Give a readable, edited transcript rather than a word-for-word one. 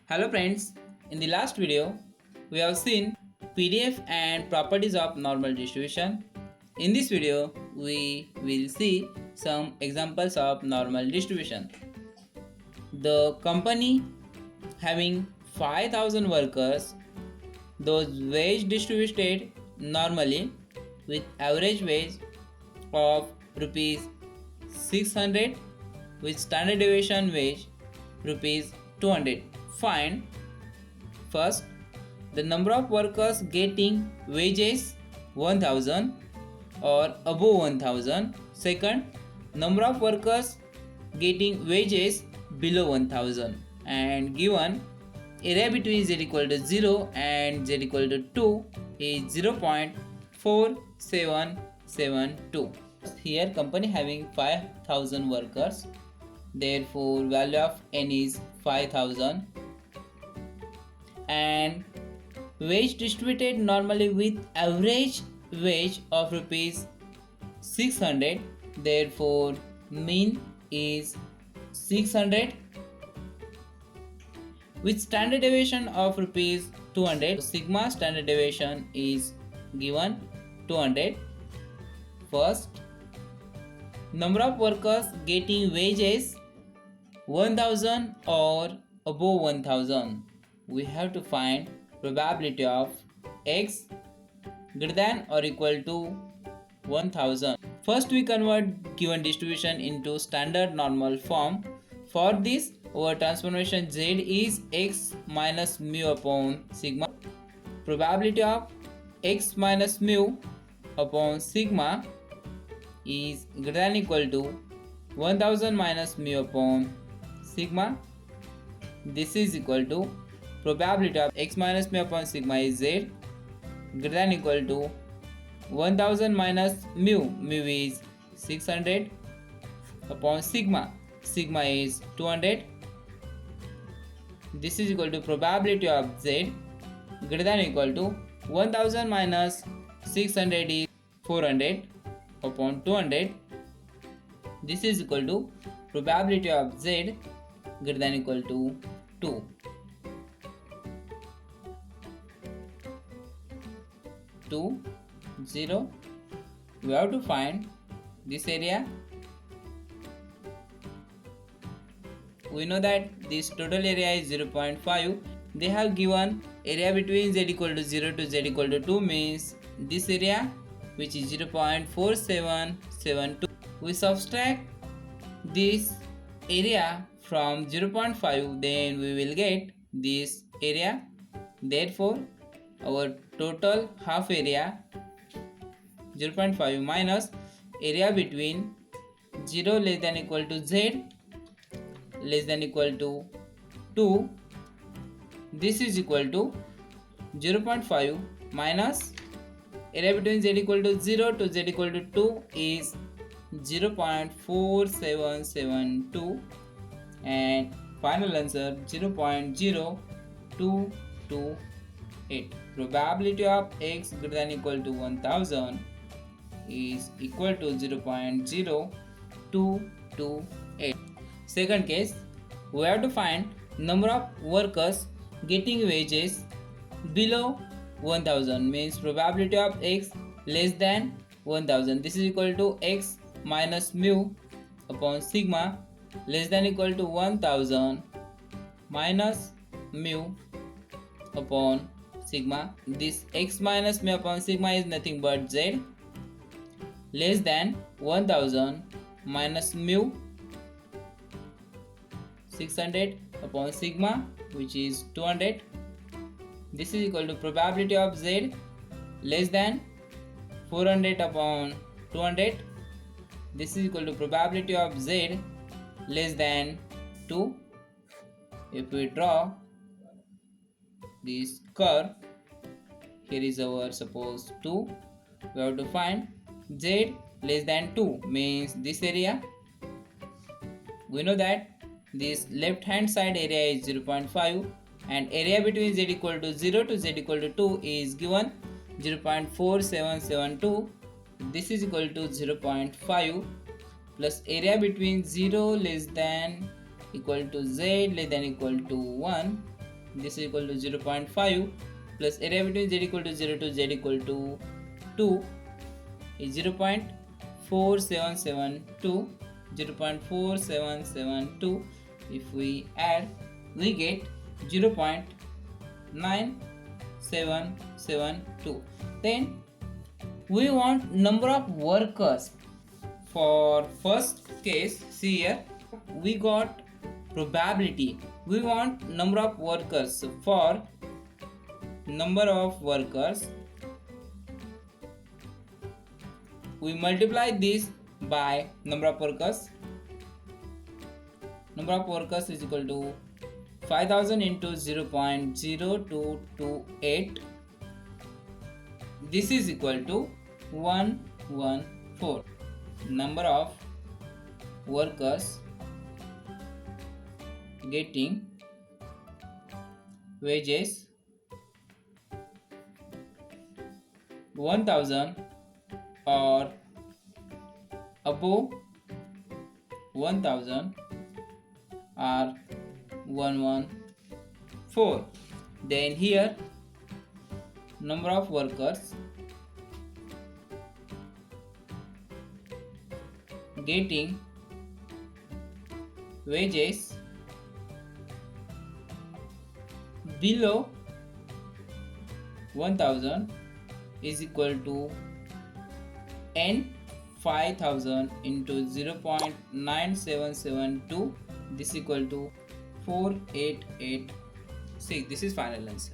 Hello friends, in the last video we have seen PDF and properties of normal distribution. In this video we will see some examples of normal distribution. The company having 5,000 workers, those wage distributed normally with average wage of rupees 600 with standard deviation wage rupees 200. Find first the number of workers getting wages 1000 or above 1000. Second, number of workers getting wages below 1000, and given area between z equal to 0 and z equal to 2 is 0.4772. Here company having 5,000 workers, therefore value of n is 5,000, and wage distributed normally with average wage of rupees 600, therefore mean is 600, with standard deviation of rupees 200. Sigma standard deviation is given 200. First, number of workers getting wages 1000 or above 1000. We have to find probability of x greater than or equal to 1000. First we convert given distribution into standard normal form. For this, our transformation z is x minus mu upon sigma. Probability of x minus mu upon sigma is greater than equal to 1000 minus mu upon sigma. This is equal to probability of x minus mu upon sigma is z greater than equal to 1000 minus mu. Mu is 600 upon sigma. Sigma is 200. This is equal to probability of z greater than equal to 1000 minus 600 is 400 upon 200. This is equal to probability of z greater than equal to 2. 2, 0. We have to find this area. We know that this total area is 0.5. They have given area between z equal to 0 to z equal to 2, means this area, which is 0.4772. We subtract this area from 0.5, then we will get this area. Therefore our total half area 0.5 minus area between 0 less than equal to z less than equal to 2. This is equal to 0.5 minus area between z equal to 0 to z equal to 2 is 0.4772, and final answer 0.0228. Probability of x greater than equal to 1000 is equal to 0.0228. Second case, we have to find number of workers getting wages below 1000, means probability of x less than 1000. This is equal to x minus mu upon sigma less than equal to 1000 minus mu upon sigma. This x minus mu upon sigma is nothing but z less than 1000 minus mu 600 upon sigma, which is 200. This is equal to probability of z less than 400 upon 200. This is equal to probability of z less than 2. If we draw this curve, here is our suppose 2. We have to find z less than 2, means this area. We know that this left hand side area is 0.5, and area between z equal to 0 to z equal to 2 is given 0.4772. This is equal to 0.5 plus area between 0 less than equal to z less than equal to 1 this is equal to 0.5 plus area between z equal to 0 to z equal to 2 is 0.4772. 0.4772. If we add, we get 0.9772. Then we want number of workers. For first case, see here, we got probability. We want number of workers. So for number of workers, we multiply this by number of workers. Number of workers is equal to 5000 into 0.0228. This is equal to 114. Number of workers getting wages 1000 or above 1000 are 114. Then here number of workers getting wages below 1000 is equal to n 5000 into 0.9772. This is equal to 4886. This is final answer.